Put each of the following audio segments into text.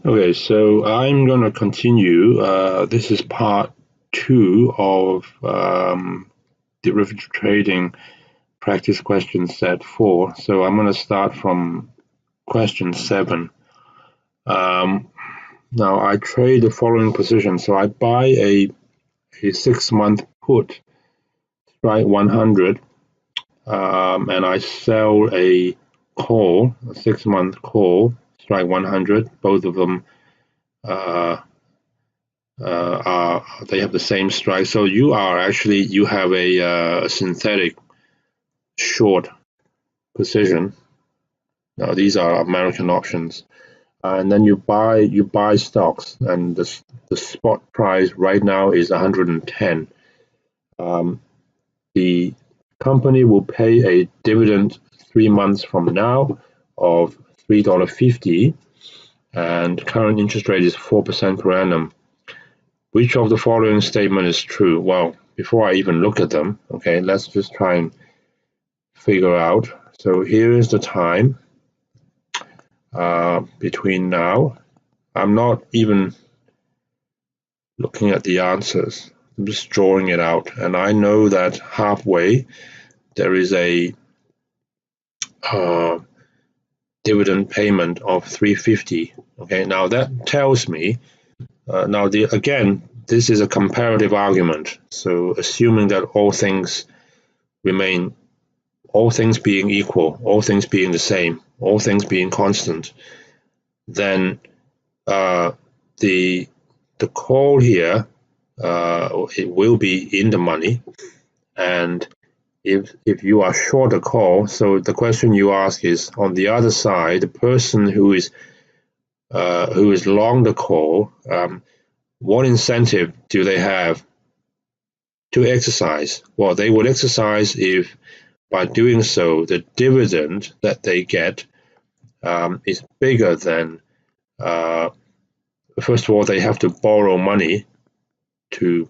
Okay, so I'm going to continue. This is part two of derivative trading practice question set 4. So I'm going to start from question 7. Now I trade the following position. So I buy a 6-month put, strike 100, and I sell a call, a 6-month call, strike 100. Both of them they have the same strike. So you have a synthetic short position. Now these are American options, and then you buy stocks, and the spot price right now is 110. The company will pay a dividend 3 months from now of $3.50, and current interest rate is 4% per annum. Which of the following statement is true? Well, before I even look at them, okay, let's just try and figure out. So here is the time between now. I'm not even looking at the answers. I'm just drawing it out. And I know that halfway there is a dividend payment of $3.50. Okay, now that tells me, again, this is a comparative argument. So assuming that all things remain, all things being equal, all things being the same, all things being constant, then the call here, it will be in the money. And if you are short a call, so the question you ask is, on the other side, the person who is long the call, what incentive do they have to exercise? Well, they would exercise if by doing so the dividend that they get is bigger than, first of all, they have to borrow money to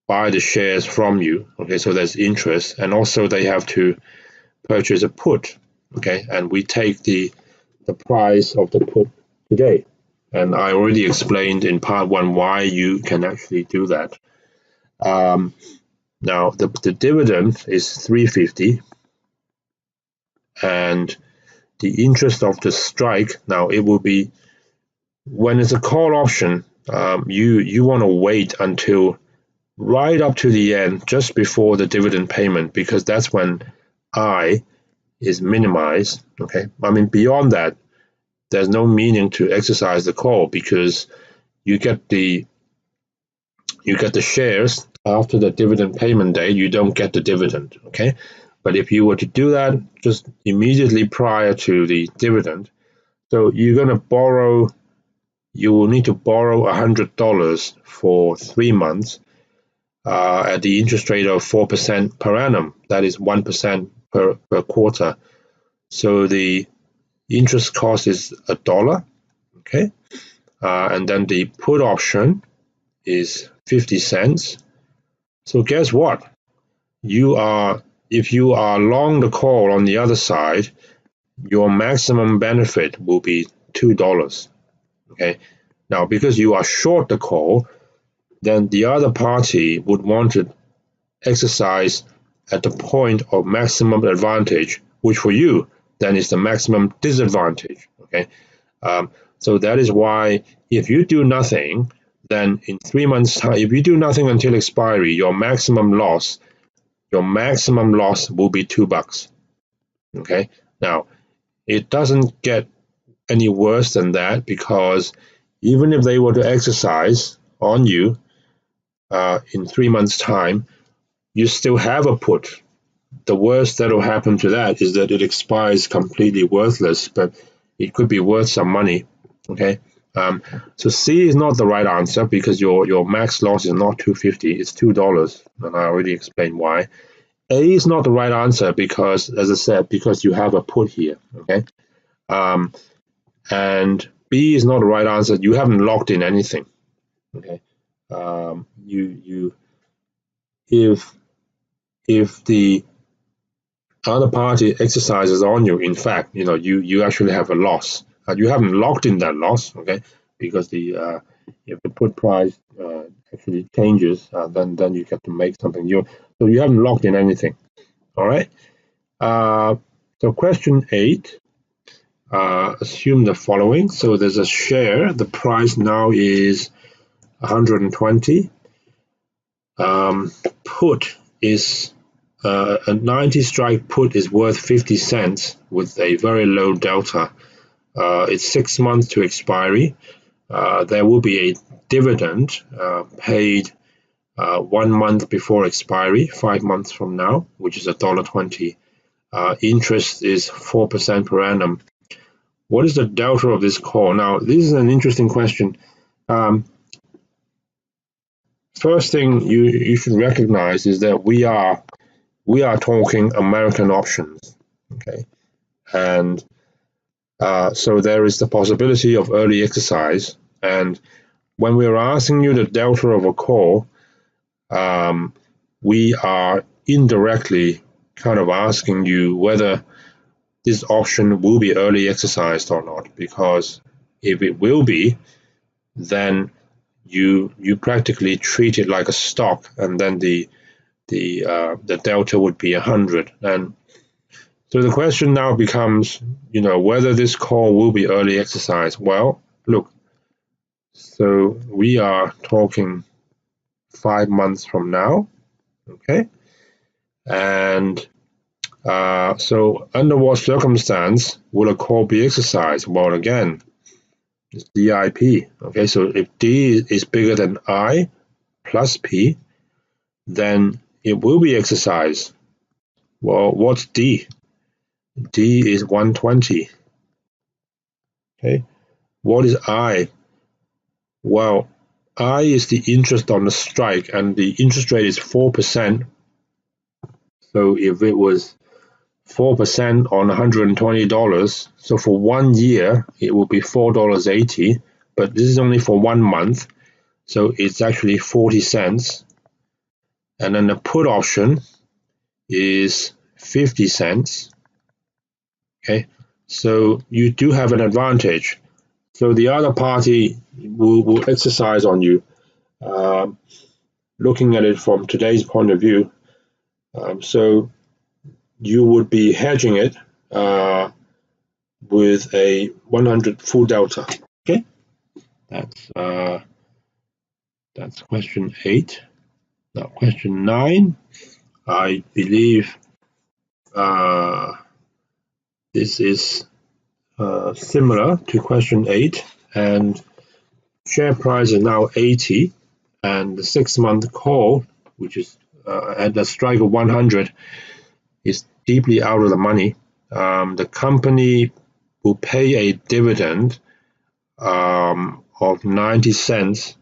buy the shares from you. Okay, so there's interest, and also they have to purchase a put. Okay, and we take the price of the put today. And I already explained in part 1 why you can actually do that. Now the dividend is $3.50, and the interest of the strike, now it will be, when it's a call option, you want to wait until right up to the end, just before the dividend payment, because that's when I is minimized. Okay, I mean, beyond that, there's no meaning to exercise the call, because you get the shares after the dividend payment day. You don't get the dividend. Okay, but if you were to do that just immediately prior to the dividend, so you're going to borrow, you will need to borrow $100 for 3 months at the interest rate of 4% per annum. That is 1% per quarter. So the interest cost is $1. Okay, and then the put option is 50 cents. So guess what? If you are long the call on the other side, your maximum benefit will be $2. Okay, now because you are short the call, then the other party would want to exercise at the point of maximum advantage, which for you then is the maximum disadvantage. Okay, so that is why if you do nothing, then in 3 months' time, if you do nothing until expiry, your maximum loss will be $2. Okay, now it doesn't get any worse than that, because even if they were to exercise on you in 3 months' time, you still have a put. The worst that will happen to that is that it expires completely worthless, but it could be worth some money. Okay, so C is not the right answer, because your max loss is not $2.50, it's $2, and I already explained why. A is not the right answer because, as I said, because you have a put here. Okay, and B is not the right answer. You haven't locked in anything. Okay, if the other party exercises on you, in fact, you actually have a loss. you haven't locked in that loss, okay? Because the if the put price actually changes, then you get to make something. So you haven't locked in anything. All right. So question 8. Assume the following. So there's a share. The price now is 120. Put is a 90 strike put is worth 50 cents with a very low delta. It's 6 months to expiry. There will be a dividend paid 1 month before expiry, 5 months from now, which is $1.20. Interest is 4% per annum. What is the delta of this call? Now, this is an interesting question. First thing you should recognize is that we are talking American options, okay, and so there is the possibility of early exercise. And when we're asking you the delta of a call, we are indirectly kind of asking you whether this option will be early exercised or not, because if it will be, then you practically treat it like a stock, and then the delta would be 100. And so the question now becomes, whether this call will be early exercised. Well, look, so we are talking 5 months from now, okay? And so under what circumstance will a call be exercised? Well, again, it's DIP, okay? So if D is bigger than I plus P, then it will be exercised. Well, what's D? D is 120, okay? What is I? Well, I is the interest on the strike, and the interest rate is 4%. So if it was 4% on $120, so for 1 year, it will be $4.80, but this is only for 1 month, so it's actually 40 cents. And then the put option is 50 cents, okay? So you do have an advantage. So the other party will exercise on you. Looking at it from today's point of view, so you would be hedging it with a 100 full delta. Okay, that's question 8. Now question 9, I believe this is similar to question 8, and share price is now 80, and the 6-month call, which is at the strike of 100, is deeply out of the money. The company will pay a dividend of 90 cents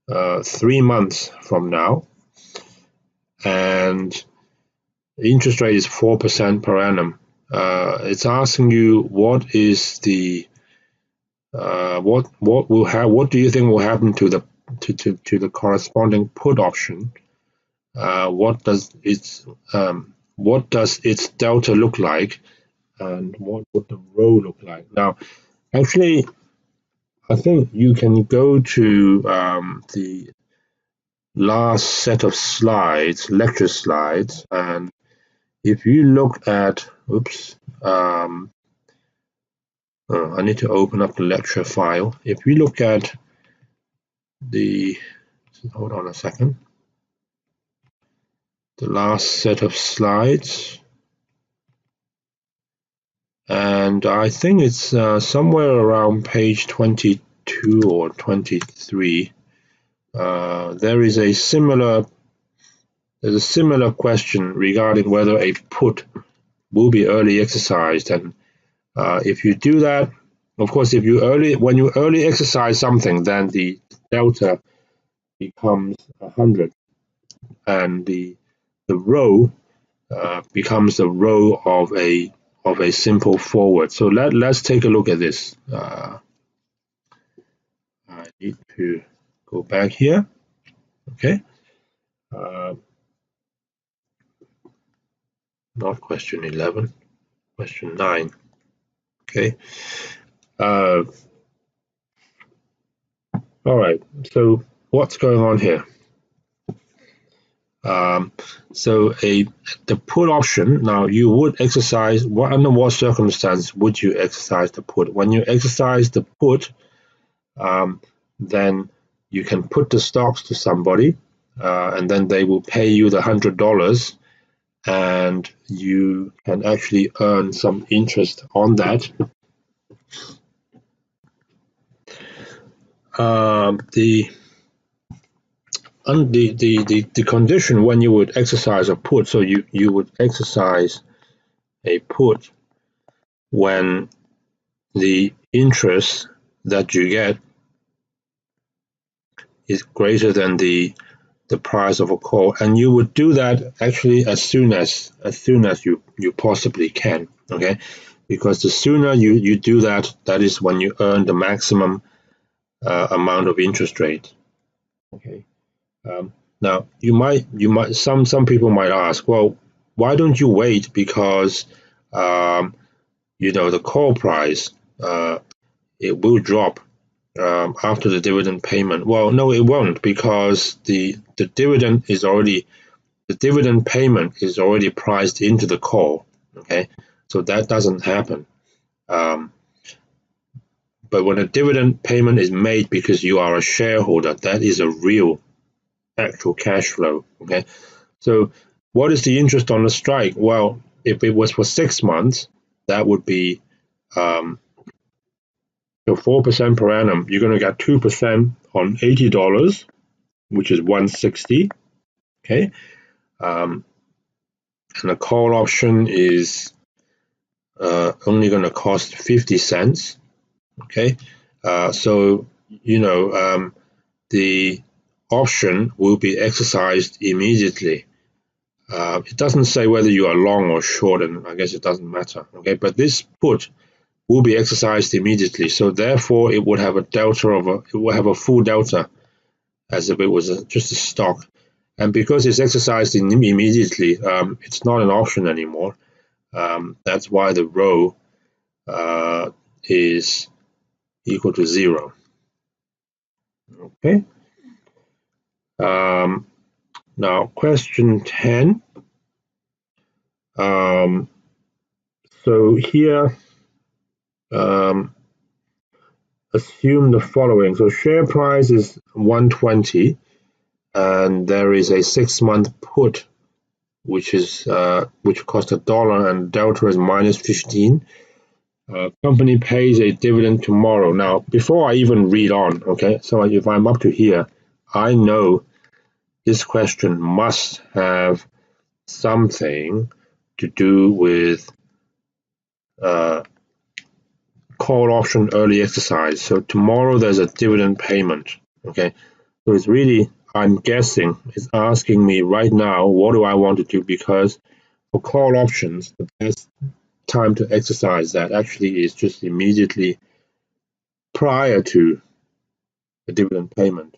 3 months from now, and the interest rate is 4% per annum. It's asking you what is the what do you think will happen to the corresponding put option? What does its delta look like, and what would the row look like? Now, actually, I think you can go to the last set of slides, lecture slides, and if you look at, I need to open up the lecture file. If you look at hold on a second, the last set of slides, and I think it's somewhere around page 22 or 23. There's a similar question regarding whether a put will be early exercised, and if you do that, of course, when you early exercise something, then the delta becomes 100, and the row becomes the row of a simple forward. So let's take a look at this. I need to go back here. Okay. Not question 11, question 9. Okay. Uh, all right, so what's going on here? So the put option, now you would exercise, under what circumstance would you exercise the put? When you exercise the put, then you can put the stocks to somebody, and then they will pay you the $100, and you can actually earn some interest on that. The condition when you would exercise a put, so you would exercise a put when the interest that you get is greater than the price of a call, and you would do that actually as soon as you possibly can, okay? Because the sooner you do that, that is when you earn the maximum amount of interest rate, okay? Now you might some people might ask, well, why don't you wait? Because the call price it will drop after the dividend payment. Well, no, it won't, because the dividend payment is already priced into the call. Okay, so that doesn't happen. But when a dividend payment is made because you are a shareholder, that is a real actual cash flow. Okay, so what is the interest on the strike? Well, if it was for 6 months, that would be 4% per annum. You're going to get 2% on $80, which is $160. Okay, and the call option is only going to cost 50 cents. Okay, so the option will be exercised immediately. It doesn't say whether you are long or short, and I guess it doesn't matter. Okay, but this put will be exercised immediately, so therefore it would have a full delta, as if it was just a stock. And because it's exercised immediately, it's not an option anymore. That's why the row is equal to 0. Okay. Now, question 10. So here, assume the following. So share price is 120, and there is a 6-month put, which costs $1, and delta is -15. Company pays a dividend tomorrow. Now, before I even read on, okay, so if I'm up to here, I know this question must have something to do with call option early exercise. So tomorrow there's a dividend payment, okay? So it's really, I'm guessing, it's asking me right now, what do I want to do? Because for call options, the best time to exercise that actually is just immediately prior to the dividend payment.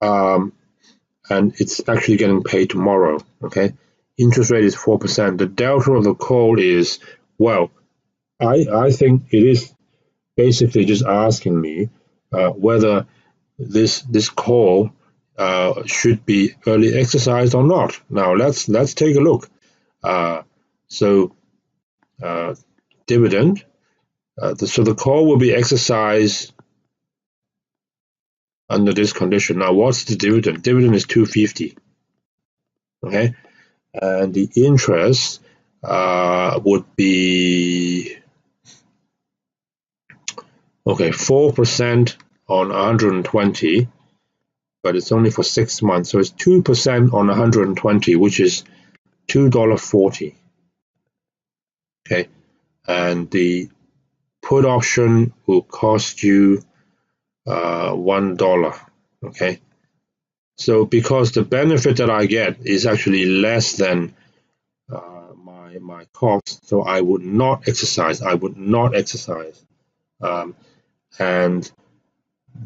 And it's actually getting paid tomorrow, okay? Interest rate is 4%. The delta of the call is, well, I think it is basically just asking me whether this call should be early exercised or not. Now let's take a look. Dividend. So the call will be exercised under this condition. Now, what's the dividend? Dividend is $2.50. Okay, and the interest would be 4% on 120, but it's only for 6 months, so it's 2% on 120, which is $2.40. Okay, and the put option will cost you $1. Okay, so because the benefit that I get is actually less than my cost, so I would not exercise. And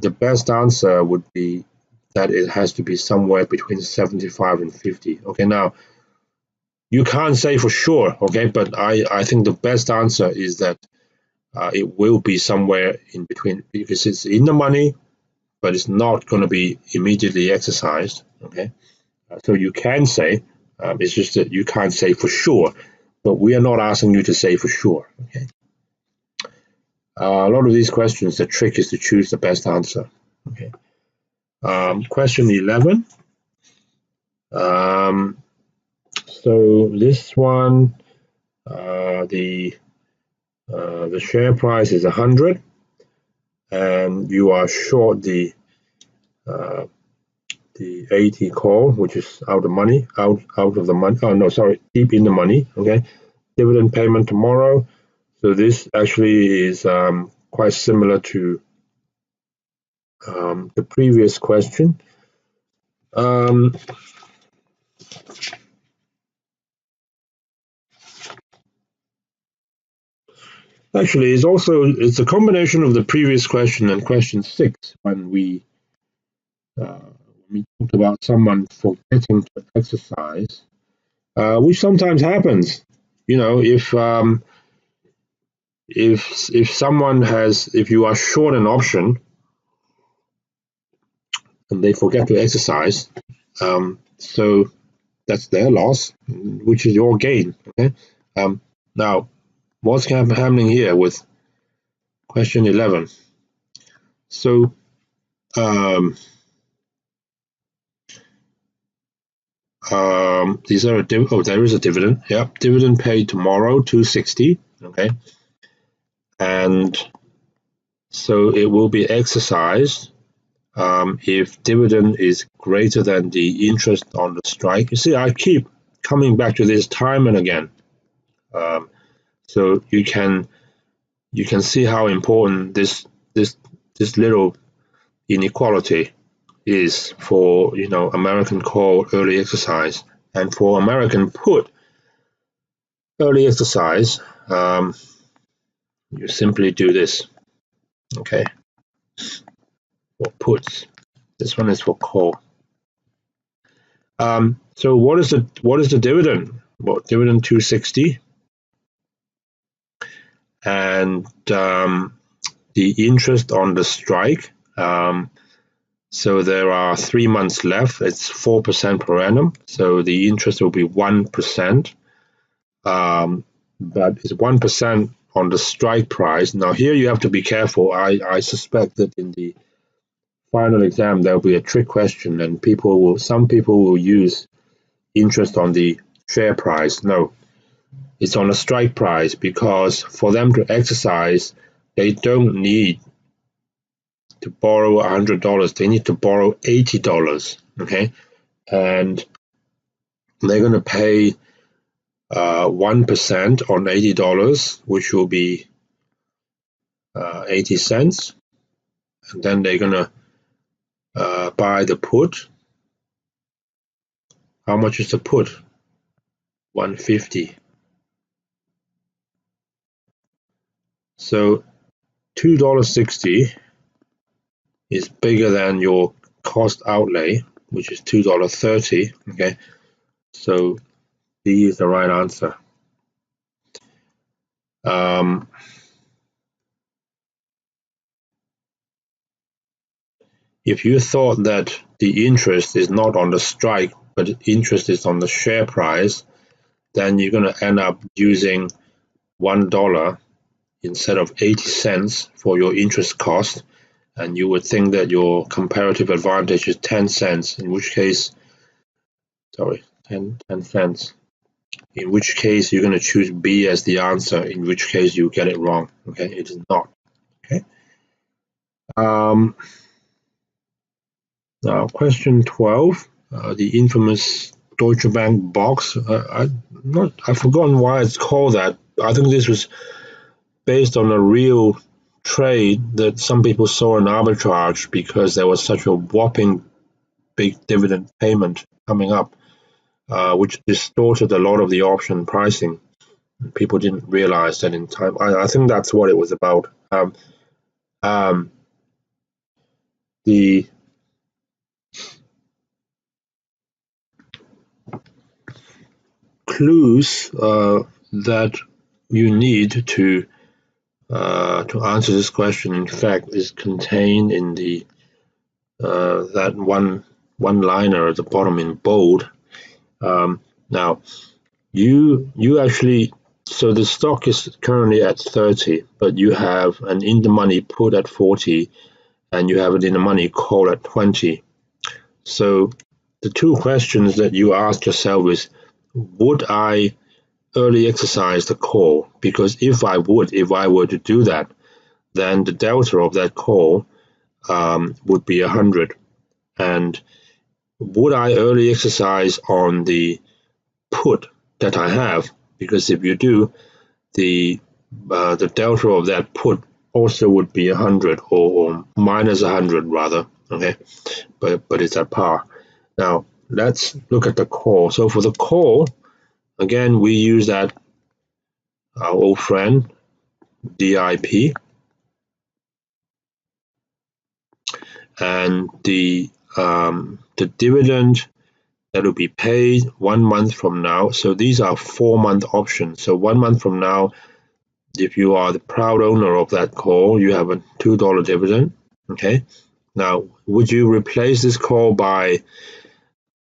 the best answer would be that it has to be somewhere between 75 and 50. Okay, now you can't say for sure, okay, but I think the best answer is that it will be somewhere in between, because it's in the money, but it's not going to be immediately exercised. Okay, so you can say, it's just that you can't say for sure, but we are not asking you to say for sure. Okay, a lot of these questions, the trick is to choose the best answer. Okay, question 11. So this one, the share price is 100, and you are short the 80 call, which is out of the money. Oh no, sorry, deep in the money. Okay, dividend payment tomorrow. So this actually is quite similar to the previous question. Actually, it's a combination of the previous question and question 6 when we talked about someone forgetting to exercise, which sometimes happens. You know, if you are short an option and they forget to exercise, so that's their loss, which is your gain. Okay. Now, what's happening here with question 11? So, these are there is a dividend. Yep, dividend paid tomorrow, 260. Okay, and so it will be exercised if dividend is greater than the interest on the strike. You see, I keep coming back to this time and again. So you can see how important this little inequality is for American call early exercise, and for American put early exercise. You simply do this. Okay, for puts. This one is for call. So what is the dividend? Well, dividend 260, and the interest on the strike. So there are 3 months left. It's 4% per annum. So the interest will be 1%, but it's 1% on the strike price. Now here you have to be careful. I suspect that in the final exam there will be a trick question, and some people will use interest on the share price. No, it's on the strike price, because for them to exercise, they don't need to borrow $100. They need to borrow $80. Okay, and they're going to pay 1% on $80, which will be 80 cents, and then they're going to buy the put. How much is the put? 150. So $2.60 is bigger than your cost outlay, which is $2.30. Okay, so D is the right answer. If you thought that the interest is not on the strike, but interest is on the share price, then you're going to end up using $1 instead of 80 cents for your interest cost, and you would think that your comparative advantage is 10 cents, in which case, 10 cents, in which case you're going to choose B as the answer, in which case you get it wrong. Okay, it is not. Okay. Now, question 12, the infamous Deutsche Bank box. I've forgotten why it's called that. I think this was based on a real trade that some people saw an arbitrage because there was such a whopping big dividend payment coming up, which distorted a lot of the option pricing. People didn't realize that in time. I think that's what it was about. The clues that you need to to answer this question, in fact, is contained in the that one liner at the bottom in bold. Now, you actually, so the stock is currently at 30, but you have an in the money put at 40, and you have it in the money call at 20. So the two questions that you ask yourself is, would I early exercise the call? Because if I were to do that, then the delta of that call would be 100. And would I early exercise on the put that I have? Because if you do, the delta of that put also would be 100, or minus 100 rather. Okay, but it's at par. Now let's look at the call. So for the call, again, we use that our old friend DIP, and the dividend that will be paid 1 month from now. So these are 4-month options. So 1 month from now, if you are the proud owner of that call, you have a $2 dividend. Okay. Now, would you replace this call by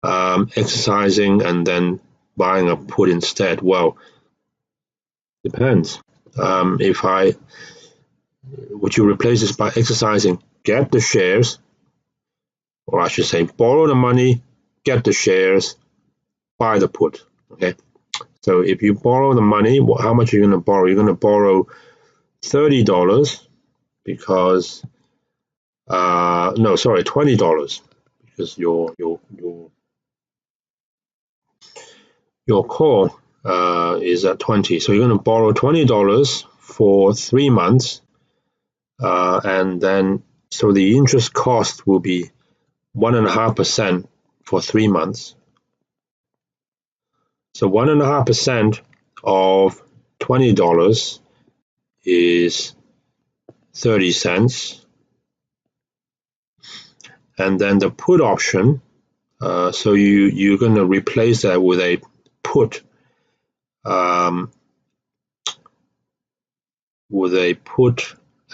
exercising and then buying a put instead? Well, depends. Would you replace this by exercising, get the shares, or I should say, borrow the money, get the shares, buy the put? Okay. So if you borrow the money, how much are you going to borrow? You're going to borrow $30 because no, sorry, $20, because your call is at 20. So you're going to borrow $20 for 3 months, and then so the interest cost will be 1.5% for 3 months. So 1.5% of $20 is 30 cents. And then the put option, so you're going to replace that with a put,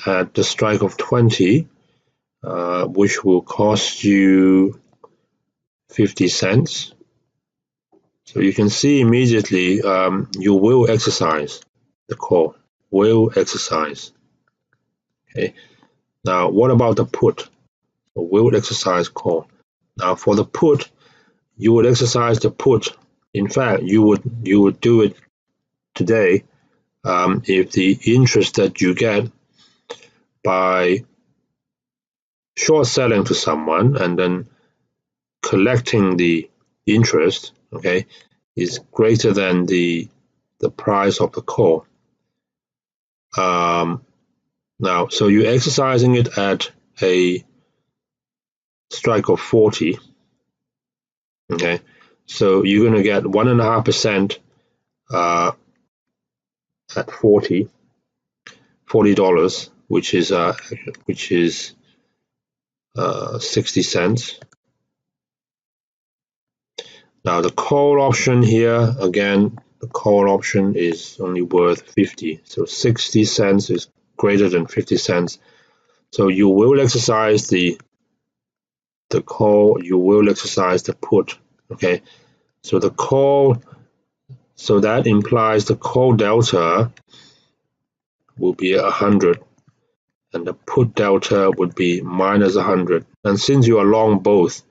at the strike of 20, which will cost you 50 cents. So you can see immediately you will exercise the call, will exercise. Okay. Now, what about the put? So will exercise call. Now, for the put, you would exercise the put. In fact, you would do it today if the interest that you get by short selling to someone and then collecting the interest, okay, is greater than the price of the call. Now, so you're exercising it at a strike of 40. Okay, so you're going to get 1.5% at $40, which is 60 cents. Now the call option here, again, the call option is only worth 50. So 60 cents is greater than 50 cents. So you will exercise the call, you will exercise the put. Okay, so the call, so that implies the call delta will be 100, and the put delta would be minus 100. And since you are long both,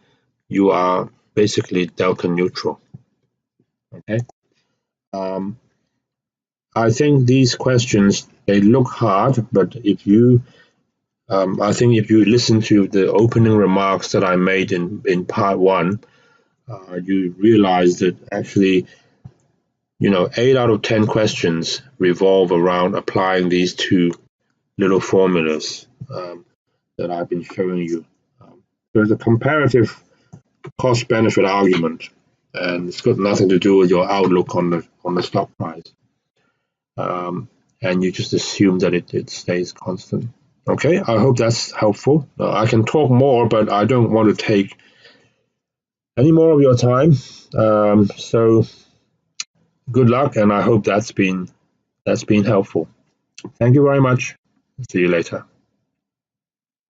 you are basically delta neutral. Okay. I think these questions, they look hard, but if you I think if you listen to the opening remarks that I made in part 1, you realize that actually, 8 out of 10 questions revolve around applying these two little formulas that I've been showing you. There's a comparative cost-benefit argument, and it's got nothing to do with your outlook on the stock price. And you just assume that it stays constant. Okay, I hope that's helpful. I can talk more, but I don't want to take any more of your time. So good luck, and I hope that's been helpful. Thank you very much. See you later.